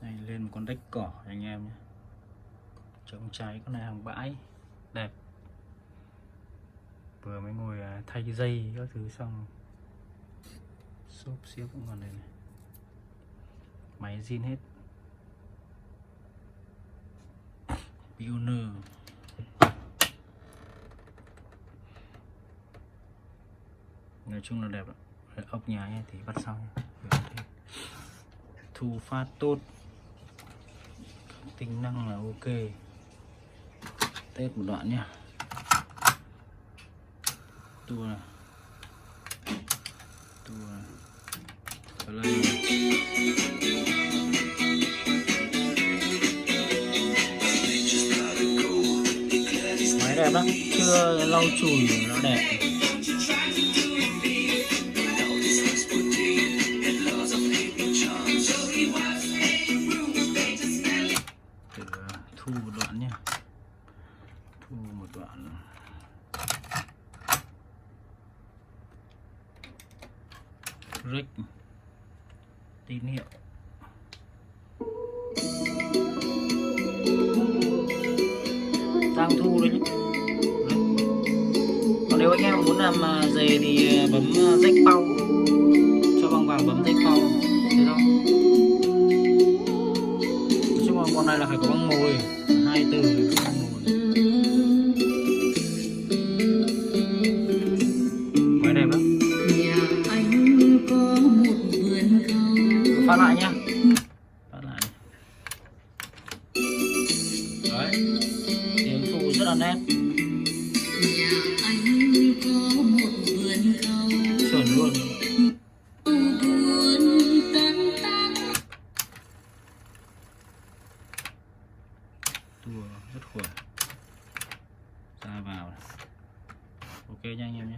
Này lên một con deck cỏ anh em nhé, chống cháy con này hàng bãi đẹp. Vừa mới ngồi thay dây các thứ xong, xốp xiếc cũng còn đây này, máy zin hết. Pioneer nói chung là đẹp. Ốc nhái thì bắt sau nhé. Thu phát tốt, tính năng là ok. Test một đoạn nhé. Tua này, play. Máy đẹp lắm, chưa lau chùi nó đẹp. Thu một đoạn nhé, thu một đoạn. Rích tín hiệu, đang thu đấy nhé. Còn nếu anh em muốn làm dề thì bấm rách pau, cho băng vào bấm rách pau, thấy không? Nói chung là con này là phải có băng mồi, 2 từ băng mồi. Máy đẹp lắm. Phát lại nhá, phát lại. Đấy, tiếng thu rất là nét, chuẩn luôn. Tua rất khỏe, ra vào. Ok nha anh em nhé.